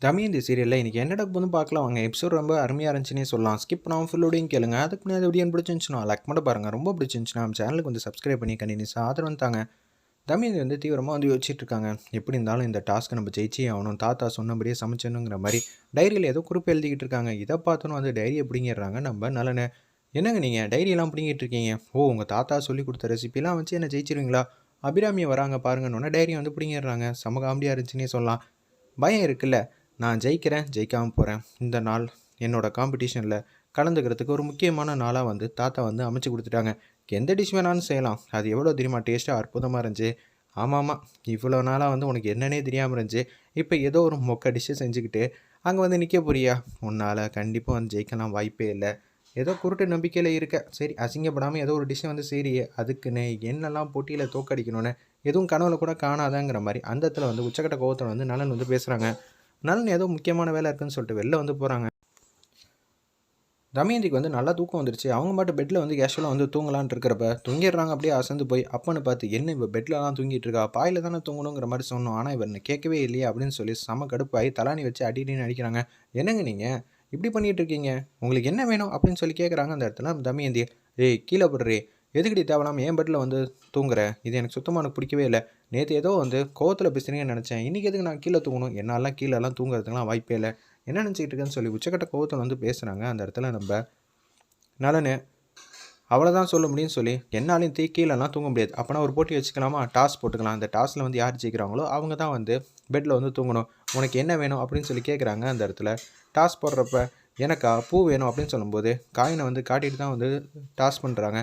தமயந்தி சீரியலில் இன்றைக்கி என்ன நடக்குதுன்னு பார்க்கலாம் வாங்க. எபிசோட் ரொம்ப அருமையாக இருந்துச்சுன்னே சொல்லலாம். ஸ்கிப் பண்ணாமல் ஃபுல்லோடையும் கேளுங்க. அதுக்கு முன்னாடி வீடியோ பிடிச்சிருந்துச்சுன்னா லைக் மட்டும் பாருங்கள். ரொம்ப பிடிச்சிருந்துச்சுன்னா நம்ம சேனலுக்கு வந்து சப்ஸ்கிரைப் பண்ணி கண்டினியூஸாக ஆதரவு தாங்க. தமயந்தி வந்து தீவிரமாக வந்து யோசிச்சுட்டு இருக்காங்க. எப்படி இருந்தாலும் இந்த டாஸ்க்கை நம்ம ஜெயிச்சே ஆகணும், தாத்தா சொன்னபடியே சமைச்சணுங்கிற மாதிரி டைரியில் ஏதோ குறிப்பு எழுதிக்கிட்டு இருக்காங்க. இதை பார்த்தோன்னு வந்து டைரியை பிடிங்கிடுறாங்க நம்ம நலனை. என்னங்க நீங்கள் டைரியெல்லாம் பிடிங்கிட்டு இருக்கீங்க? ஓ, உங்கள் தாத்தா சொல்லி கொடுத்த ரெசிபிலாம் வச்சு என்ன ஜெயிச்சிருவீங்களா? அபிராமியை வராங்க பாருங்கன்னு டைரியை வந்து பிடிங்கிடுறாங்க. செம காமெடியாக இருந்துச்சுன்னே சொல்லலாம். பயம் இருக்குல்ல, நான் ஜெயிக்கிறேன் ஜெயிக்காமல் போகிறேன். இந்த நாள் என்னோடய காம்படிஷனில் கலந்துக்கிறதுக்கு ஒரு முக்கியமான நாளாக வந்து தாத்தா வந்து அமைச்சு கொடுத்துட்டாங்க. எந்த டிஷ் வேணாலும் செய்யலாம். அது எவ்வளோ தெரியுமா டேஸ்ட்டாக அற்புதமாக இருந்துச்சு. ஆமாம், இவ்வளோ நாளாக வந்து உனக்கு என்னன்னே தெரியாமல் இருந்துச்சு. இப்போ ஏதோ ஒரு மொக்க டிஷ்ஷை செஞ்சுக்கிட்டு அங்கே வந்து நிற்க போறியா? உன்னால் கண்டிப்பாக வந்து ஜெயிக்கலாம் வாய்ப்பே இல்லை. ஏதோ குருட்டு நம்பிக்கையில் இருக்க. சரி, அசிங்கப்படாமல் ஏதோ ஒரு டிஷ்ஷை வந்து செய்றியே, அதுக்குன்னு என்னெல்லாம் போட்டியில் தோக்கடிக்கணும்னு எதுவும் கனவுல கூட காணாதாங்கிற மாதிரி அந்த இடத்துல வந்து உச்சக்கட்ட கோவத்தில் வந்து நலன் வந்து பேசுகிறாங்க. நலன் ஏதோ முக்கியமான வேலை இருக்குன்னு சொல்லிட்டு வெளில வந்து போகிறாங்க. தமயந்திக்கு வந்து நல்லா தூக்கம் வந்துருச்சு. அவங்க மட்டும் பெட்டில் வந்து கேஷுவலாக வந்து தூங்கலான்னு இருக்கிறப்ப தூங்கிடுறாங்க. அப்படியே அசந்து போய் அப்பன்னு பார்த்து, என்ன இவ பெட்லலாம் தூங்கிட்டு இருக்கா, பாயில் தானே தூங்கணுங்கிற மாதிரி சொன்னோம், ஆனால் இவர் கேட்கவே இல்லையே அப்படின்னு சொல்லி செம கடுப்பாகி தலானி வச்சு அடின்னு அடிக்கிறாங்க. என்னங்க நீங்கள் இப்படி பண்ணிகிட்டு இருக்கீங்க, உங்களுக்கு என்ன வேணும் அப்படின்னு சொல்லி கேட்குறாங்க. அந்த இடத்துல தமயந்தி, ஏய் கீழே போடுறே, எதுக்கடி தேவலாம் என் பெட்டில் வந்து தூங்குற, இது எனக்கு சுத்தமாக எனக்கு பிடிக்கவே இல்லை. நேற்று ஏதோ வந்து கோவத்தில் பேசுகிறீங்கன்னு நினச்சேன், இன்றைக்கி எதுக்கு நான் கீழே தூங்கணும், என்னாலாம் கீழெல்லாம் தூங்குறதுக்கெலாம் வாய்ப்பே இல்லை, என்ன நினச்சிக்கிட்டு இருக்கேன்னு சொல்லி உச்சக்கட்ட கோவத்தில் வந்து பேசுகிறாங்க. அந்த இடத்துல நம்ம நலனு அவ்வளோதான் சொல்ல முடியும்னு சொல்லி, என்னாலையும் கீழெல்லாம் தூங்க முடியாது, அப்போனா ஒரு போட்டி வச்சுக்கலாமா, டாஸ் போட்டுக்கலாம், அந்த டாஸில் வந்து யார் ஜெயிக்கிறாங்களோ அவங்க தான் வந்து பெட்டில் வந்து தூங்கணும், உனக்கு என்ன வேணும் அப்படின்னு சொல்லி கேட்குறாங்க. அந்த இடத்துல டாஸ் போடுறப்ப எனக்கா பூ வேணும் அப்படின்னு சொல்லும்போது காயினை வந்து காட்டிட்டு தான் வந்து டாஸ் பண்ணுறாங்க.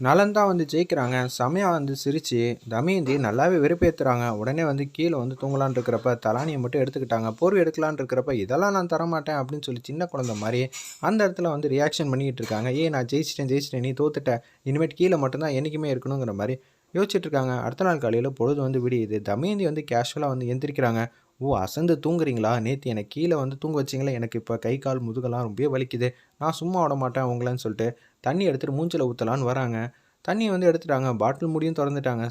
நலன் தான் வந்து ஜெயிக்கிறாங்க. செமையாக வந்து சிரித்து தமயந்தி நல்லாவே வெறுப்பேற்றுறாங்க. உடனே வந்து கீழே வந்து தூங்கலான் இருக்கிறப்ப தலானியை மட்டும் எடுத்துக்கிட்டாங்க. போர்வை எடுக்கலான் இருக்கிறப்ப இதெல்லாம் நான் தரமாட்டேன் அப்படின்னு சொல்லி சின்ன குழந்தை மாதிரி அந்த இடத்துல வந்து ரியாக்ஷன் பண்ணிக்கிட்டு இருக்காங்க. நான் ஜெயிச்சிட்டேன், நீ தோத்துட்ட, இனிமேட்டு கீழே மட்டும்தான் என்றைக்குமே இருக்கணுங்கிற மாதிரி யோசிச்சுட்டு இருக்காங்க. அடுத்த நாள் காலையில் பொழுது வந்து விடியுது. தமயந்தி வந்து கேஷுவலாக வந்து எந்திரிக்கிறாங்க. ஓ, அசந்து தூங்குறீங்களா, நேற்று எனக்கு கீழே வந்து தூங்க வச்சிங்களே, எனக்கு இப்போ கை கால் முதுகெல்லாம் ரொம்ப வலிக்குது, நான் சும்மா விட மாட்டேன் உங்களேன்னு சொல்லிட்டு தண்ணி எடுத்துகிட்டு மூஞ்சில் ஊற்றலான்னு வராங்க. தண்ணியை வந்து எடுத்துட்டாங்க, பாட்டில் முடியும் திறந்துட்டாங்க.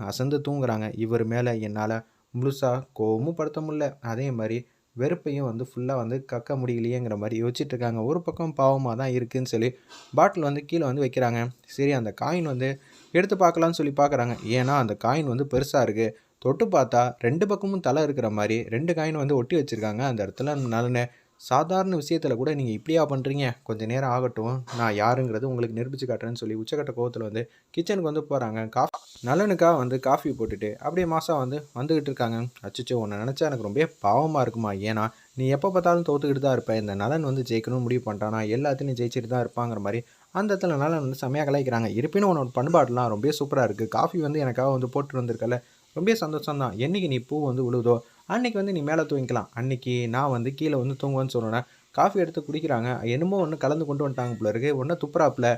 அசந்து தூங்குறாங்க. இவர் மேலே என்னால் முழுசாக கோவமும் படுத்த முடியல, அதே மாதிரி வெறுப்பையும் வந்து ஃபுல்லாக வந்து கக்க முடியலையேங்கிற மாதிரி யோசிச்சுட்ருக்காங்க. ஒரு பக்கம் பாவமாக தான் இருக்குதுன்னு சொல்லி பாட்டில் வந்து கீழே வந்து வைக்கிறாங்க. சரி, அந்த காயின் வந்து எடுத்து பார்க்கலான்னு சொல்லி பார்க்குறாங்க. ஏன்னா அந்த காயின் வந்து பெருசாக இருக்குது. தொட்டு பார்த்தா 2 பக்கமும் தலை இருக்கிற மாதிரி 2 காயின் வந்து ஒட்டி வச்சுருக்காங்க. அந்த இடத்துல நலனு, சாதாரண விஷயத்தில் கூட நீங்கள் இப்படியா பண்ணுறீங்க, கொஞ்சம் நேரம் ஆகட்டும், நான் யாருங்கிறது உங்களுக்கு நிரூபித்து காட்டுறேன்னு சொல்லி உச்சக்கட்ட கோவத்தில் வந்து கிச்சனுக்கு வந்து போகிறாங்க. நலனுக்காக வந்து காஃபி போட்டுட்டு அப்படியே மாதம் வந்து வந்துக்கிட்டு இருக்காங்க. அச்சோ, உன்னை நினச்சா எனக்கு ரொம்ப பாவமாக இருக்குமா, ஏன்னா நீ எப்போ பார்த்தாலும் தோத்துக்கிட்டு தான் இருப்பேன், இந்த நலன் வந்து ஜெயிக்கணும்னு முடிவு பண்ணிட்டானா எல்லாத்தையும் ஜெயிச்சுட்டு தான் இருப்பாங்கிற மாதிரி அந்த இடத்துல நலன் வந்து செம்மையாக கலாய்க்கிறாங்க. இருப்பினும் உன்னோட பண்பாடுலாம் ரொம்ப சூப்பராக இருக்குது, காஃபி வந்து எனக்காக வந்து போட்டு வந்திருக்கல, ரொம்ப சந்தோஷம் தான். என்றைக்கு நீ பூ வந்து விழுதோ அன்றைக்கி வந்து நீ மேலே தூங்கிக்கலாம், அன்றைக்கி நான் வந்து கீழே வந்து தூங்குவேன்னு சொன்னேன். காஃபி எடுத்து குடிக்கிறாங்க. என்னமோ ஒன்று கலந்து கொண்டு வந்துட்டாங்க போல இருக்குது. ஒன்று துப்புறாப்பில்,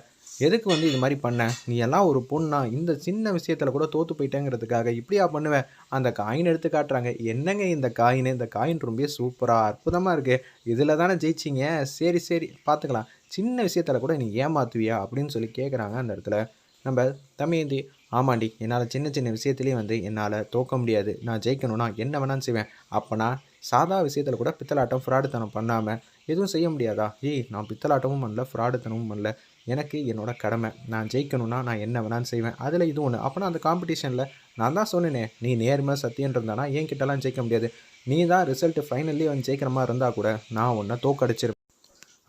எதுக்கு வந்து இது மாதிரி பண்ண, நீ எல்லாம் ஒரு பொண்ணா, இந்த சின்ன விஷயத்தில் கூட தோற்று போயிட்டேங்கிறதுக்காக இப்படியா பண்ணுவேன். அந்த காயின் எடுத்து காட்டுறாங்க. என்னங்க இந்த காயின், இந்த காயின் ரொம்ப சூப்பராக அற்புதமாக இருக்குது, இதில் தானே ஜெயிச்சிங்க, சரி சரி பார்த்துக்கலாம், சின்ன விஷயத்தில் கூட நீ ஏமாத்துவியா அப்படின்னு சொல்லி கேட்குறாங்க. அந்த இடத்துல நம்ம தமயந்தி, ஆமாண்டி, என்னால் சின்ன சின்ன விஷயத்துலேயும் வந்து என்னால் தோக்க முடியாது, நான் ஜெயிக்கணும்னா என்ன வேணாலும் செய்வேன், அப்போனா சாதா விஷயத்தில் கூட பித்தலாட்டம் ஃப்ராடுத்தனம் பண்ணாமல் எதுவும் செய்ய முடியாதா? நான் பித்தலாட்டமும் பண்ணல, ஃப்ராடுத்தனமும் பண்ணல, எனக்கு என்னோடய கடமை, நான் ஜெயிக்கணும்னா நான் என்ன வேணாலும் செய்வேன், அதில் இது ஒன்று. அப்போனா அந்த காம்படிஷனில் நான் தான் சொன்னேனே, நீ நேர்மை சத்தியம் இருந்தானா என் கிட்டலாம் ஜெயிக்க முடியாது, நீ தான் ரிசல்ட்டு ஃபைனல்லி வந்து ஜெயிக்கிற மாதிரி இருந்தால் கூட நான் ஒன்றை தோக்கடிச்சிருப்பேன்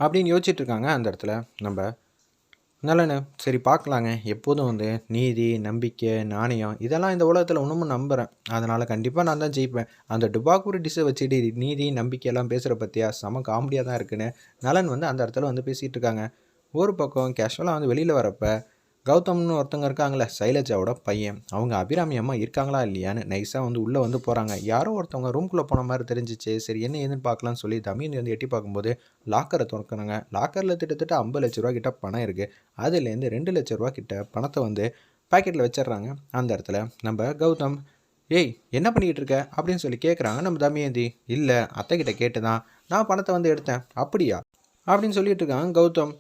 அப்படின்னு யோசிச்சுட்ருக்காங்க. அந்த இடத்துல நம்ம நலனு, சரி பார்க்கலாங்க, எப்போதும் வந்து நீதி, நம்பிக்கை, நாணயம் இதெல்லாம் இந்த உலகத்தில் இன்னமும் நம்புகிறேன், அதனால் கண்டிப்பாக நான் தான் ஜெயிப்பேன். அந்த டுபாக்கூர் டிஷ்ஷை வச்சுட்டு நீதி நம்பிக்கையெல்லாம் பேசுகிற பற்றியா செம காமெடியாக தான் இருக்குன்னு நலன் வந்து அந்த இடத்துல வந்து பேசிகிட்டு இருக்காங்க. ஒரு பக்கம் கேஷுவலாக வந்து வெளியில் வரப்போ கௌதம்னு ஒருத்தவங்க இருக்காங்களே, சைலஜாவோட பையன், அவங்க அபிராமி அம்மா இருக்காங்களா இல்லையான்னு நைஸாக வந்து உள்ளே வந்து போகிறாங்க. யாரோ ஒருத்தவங்க ரூம்குள்ளே போன மாதிரி தெரிஞ்சிச்சு. சரி, என்ன ஏதுன்னு பார்க்கலான்னு சொல்லி தமீன் வந்து எட்டி பார்க்கும்போது லாக்கரை திறக்கிறாங்க. லாக்கரில் கிட்டத்தட்ட 50 லட்ச ரூபா கிட்ட பணம் இருக்குது. அதுலேருந்து 2 லட்ச ரூபா கிட்ட பணத்தை வந்து பாக்கெட்டில் வச்சிடுறாங்க. அந்த இடத்துல நம்ம கௌதம், ஏய் என்ன பண்ணிக்கிட்டு இருக்க அப்படின்னு சொல்லி கேட்குறாங்க. நம்ம தமயந்தி, இல்லை அத்தைக்கிட்ட கேட்டு தான் நான் பணத்தை வந்து எடுத்தேன். அப்படியா அப்படின்னு சொல்லிட்டு இருக்காங்க. கௌதம்,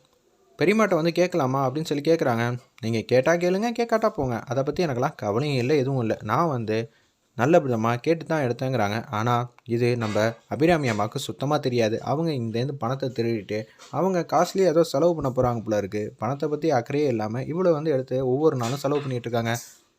பெரியமாட்ட வந்து கேட்கலாமா அப்படின்னு சொல்லி கேட்குறாங்க. நீங்கள் கேட்டால் கேளுங்க, கேட்காட்டா போங்க, அதை பற்றி எனக்கெல்லாம் கவலையும் இல்லை, எதுவும் இல்லை. நான் வந்து நல்ல விதமாக கேட்டு தான் எடுத்தேங்கிறாங்க. ஆனால் இது நம்ம அபிராமி அம்மாவுக்கு சுத்தமாக தெரியாது. அவங்க இங்கேருந்து பணத்தை திருடிட்டு அவங்க காஸ்ட்லியாக ஏதோ செலவு பண்ண போகிறாங்க போல இருக்குது. பணத்தை பற்றி அக்கறையே இல்லாமல் இவ்வளோ வந்து எடுத்து ஒவ்வொரு நாளும் செலவு பண்ணிகிட்டு இருக்காங்க.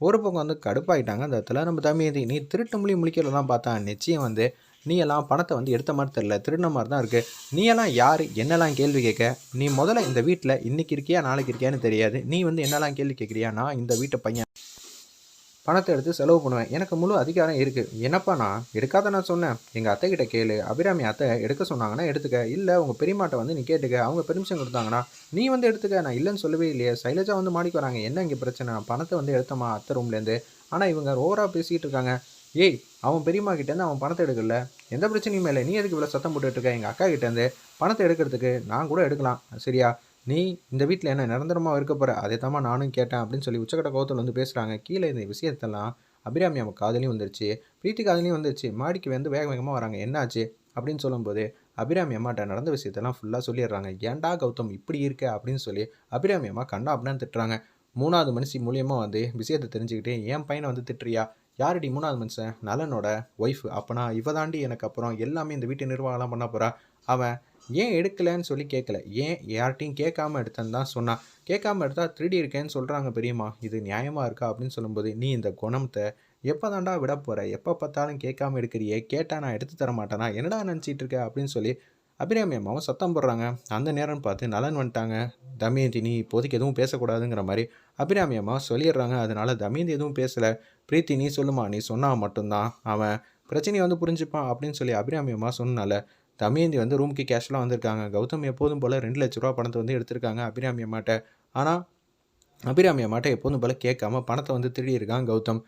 ஒரு பக்கம் வந்து கடுப்பாயிட்டாங்க அந்த இடத்துல நம்ம தம்பியந்தி. நீ திருட்டு முழிக்கிறதெல்லாம் பார்த்தா நிச்சயம் வந்து நீ எல்லாம் பணத்தை வந்து எடுத்த மாதிரி தெரில, திருடின மாதிரி தான் இருக்குது. நீ எல்லாம் யார், என்னெல்லாம் கேள்வி கேட்க? நீ முதல்ல இந்த வீட்டில் இன்றைக்கி இருக்கியா நாளைக்கு இருக்கியான்னு தெரியாது. நீ வந்து என்னெல்லாம் கேள்வி கேட்குறியா? நான் இந்த வீட்டை பையன், பணத்தை எடுத்து செலவு பண்ணுவேன். எனக்கு முழு அதிகாரம் இருக்குது. என்னப்பா நான் எடுக்காத நான் சொன்னேன்? எங்கள் அத்தைக்கிட்ட கேளு. அபிராமி அத்தை எடுக்க சொன்னாங்கன்னா எடுத்துக்க. இல்லை உங்கள் பெரியமாட்ட வந்து நீ கேட்டுக்க. அவங்க பெர்மிஷன் கொடுத்தாங்கன்னா நீ வந்து எடுத்துக்க. நான் இல்லைன்னு சொல்லவே இல்லையே. சைலஜா வந்து மாடிக்கு வராங்க. என்ன இங்கே பிரச்சனை? நான் பணத்தை வந்து எடுத்தம்மா அத்தை ரூம்லேருந்து. ஆனால் இவங்க ஓவராக பேசிக்கிட்டு இருக்காங்க. ஏய், அவன் பெரியம்மா கிட்டேருந்து அவன் பணத்தை எடுக்கல. எந்த பிரச்சனையும் இல்லை. நீ எதுக்கு இவ்வளோ சத்தம் போட்டுட்டு இருக்க? எங்கள் அக்கா கிட்டேருந்து பணத்தை எடுக்கிறதுக்கு நான் கூட எடுக்கலாம். சரியா? நீ இந்த வீட்டில் என்ன நிரந்தரமாக இருக்க போகிற? அதே தான் நானும் கேட்டேன் அப்படின்னு சொல்லி உச்சக்கட்ட கோவத்தில் வந்து பேசுகிறாங்க. கீழே இந்த விஷயத்தெல்லாம் அபிராமி அம்மா காதலையும் வந்துருச்சு, பிரீத்தி காதலையும் வந்துருச்சு. மாடிக்கு வந்து வேக வேகமாக வராங்க. என்னாச்சு அப்படின்னு சொல்லும்போது அபிராமி அம்மாட்ட நடந்த விஷயத்தெல்லாம் ஃபுல்லாக சொல்லிடுறாங்க. ஏன்டா கௌதம் இப்படி இருக்க அப்படின்னு சொல்லி அபிராமி அம்மா கண்டா அப்படின்னு திட்டுறாங்க. 3வது மனுஷி மூலியமாக வந்து விஷயத்தை தெரிஞ்சுக்கிட்டு என் பையனை வந்து திட்டுறியா? யாரடி 3வது மனுஷன்? நலனோட ஒய்ஃப். அப்போனா இவ தாண்டி எனக்கு அப்புறம் எல்லாமே இந்த வீட்டு நிர்வாகம்லாம் பண்ண போகிறா. அவன் ஏன் எடுக்கலைன்னு சொல்லி கேட்கல, ஏன் யார்ட்டையும் கேட்காம எடுத்தேன்னு தான் சொன்னான். கேட்காம எடுத்தால் திருடி இருக்கேன்னு சொல்கிறாங்க பெரியம்மா. இது நியாயமாக இருக்கா அப்படின்னு சொல்லும்போது, நீ இந்த குணத்தை எப்போ தாண்டா விட போகிற? எப்போ பார்த்தாலும் கேட்காம எடுக்கிறியே, கேட்டால் நான் எடுத்து தர மாட்டேனா? என்னடா நினச்சிட்டு இருக்க அப்படின்னு சொல்லி அபிராமி அம்மாவும் சத்தம் போடுறாங்க. அந்த நேரம்னு பார்த்து நலன் வந்துட்டாங்க. தமயந்தி நீ இப்போதைக்கு எதுவும் பேசக்கூடாதுங்கிற மாதிரி அபிராமி அம்மா சொல்லிடுறாங்க. அதனால தமயந்தி எதுவும் பேசலை. பிரீத்தி நீ சொல்லுமா, நீ சொன்னால் மட்டும்தான் அவன் பிரச்சனையை வந்து புரிஞ்சுப்பான் அப்படின்னு சொல்லி அபிராமி அம்மா சொன்னால தமயந்தி வந்து ரூமுக்கு கேஷுவலாக வந்திருக்காங்க. கௌதம் எப்போதும் போல் 2 லட்ச ரூபா பணத்தை வந்து எடுத்திருக்காங்க அபிராமி அம்மாட்ட. ஆனால் அபிராமி அம்மாட்ட எப்போதும் போல் கேட்காம பணத்தை வந்து திருடியிருக்கான் கௌதம்.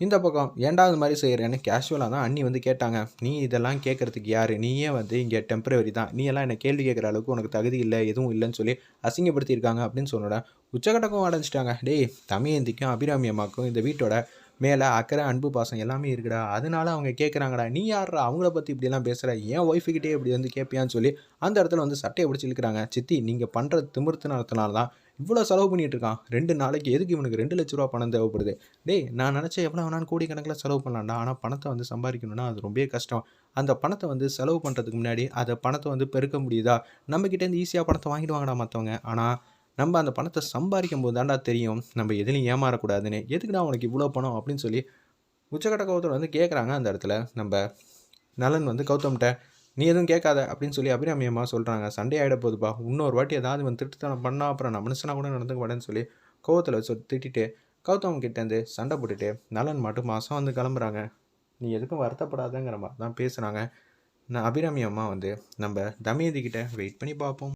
இந்த பக்கம் ஏன்டா அது மாதிரி செய்கிறேன்னு கேஷுவலாக தான் அண்ணி வந்து கேட்டாங்க. நீ இதெல்லாம் கேட்குறதுக்கு யார்? நீயே வந்து இங்கே டெம்பரவரி தான். நீ எல்லாம் என்னை கேள்வி கேட்குற அளவுக்கு உனக்கு தகுதி இல்லை, எதுவும் இல்லைன்னு சொல்லி அசிங்கப்படுத்தியிருக்காங்க அப்படின்னு சொன்னோட உச்சக்கட்டக்கும் அடைஞ்சிட்டாங்க. டேய், தமயந்திக்கும் அபிராமி அம்மாவுக்கும் இந்த வீட்டோட மேலே அக்கறை அன்பு பாசம் எல்லாமே இருக்குடா. அதனால அவங்க கேட்குறாங்கடா. நீ யாரா அவங்கள பற்றி இப்படிலாம் பேசுகிற? ஏன் ஒய்ஃபுக்கிட்டே இப்படி வந்து கேட்பியான்னு சொல்லி அந்த இடத்துல வந்து சட்டையை பிடிச்சி இழுக்கிறாங்க. சித்தி நீங்கள் பண்ணுற திமிர்த்தனத்தினால தான் இவ்வளோ செலவு பண்ணிகிட்டு இருக்கான். 2 நாளைக்கு எதுக்கு இவனுக்கு 2 லட்ச ரூபா பணம் தேவைப்படுது? டேய், நான் நினச்சேன் எவ்வளோ வேணாலும் கோடிக்கணக்கில் செலவு பண்ணலாம்டா. ஆனால் பணத்தை வந்து சம்பாதிக்கணும்னா அது ரொம்பவே கஷ்டம். அந்த பணத்தை வந்து செலவு பண்ணுறதுக்கு முன்னாடி அதை பணத்தை வந்து பெருக்க முடியுதா? நம்மக்கிட்டேருந்து ஈஸியாக பணத்தை வாங்கிடுவாங்கடா மற்றவங்க. ஆனால் நம்ம அந்த பணத்தை சம்பாதிக்கும் போது தாண்டா தெரியும் நம்ம எதுலையும் ஏமாறக்கூடாதுன்னு. எதுக்குடா உனக்கு இவ்வளோ பணம் அப்படின்னு சொல்லி உச்சக்கட்ட கௌதம் வந்து கேட்குறாங்க. அந்த இடத்துல நம்ம நலன் வந்து கௌதம்கிட்ட நீ எதுவும் கேட்காத அப்படின்னு சொல்லி அபிராமி அம்மா சொல்கிறாங்க. சண்டே ஆகிட போகுதுப்பா, இன்னொரு வாட்டி ஏதாவது வந்து திருட்டுத்தனம் பண்ணால் அப்புறம் நான் மனுஷனாக கூட நடந்துக்க மாட்டேன்னு சொல்லி கோவத்தில் வச்சு திட்டிட்டு கௌதம் கிட்டேருந்து சண்டை போட்டுட்டு நலன் மட்டும் மாதம் வந்து கிளம்புறாங்க. நீ எதுக்கும் வருத்தப்படாதங்கிற மாதிரி தான் பேசுகிறாங்க. நான் அபிராமி அம்மா வந்து நம்ம தமயந்தி கிட்ட வெயிட் பண்ணி பார்ப்போம்.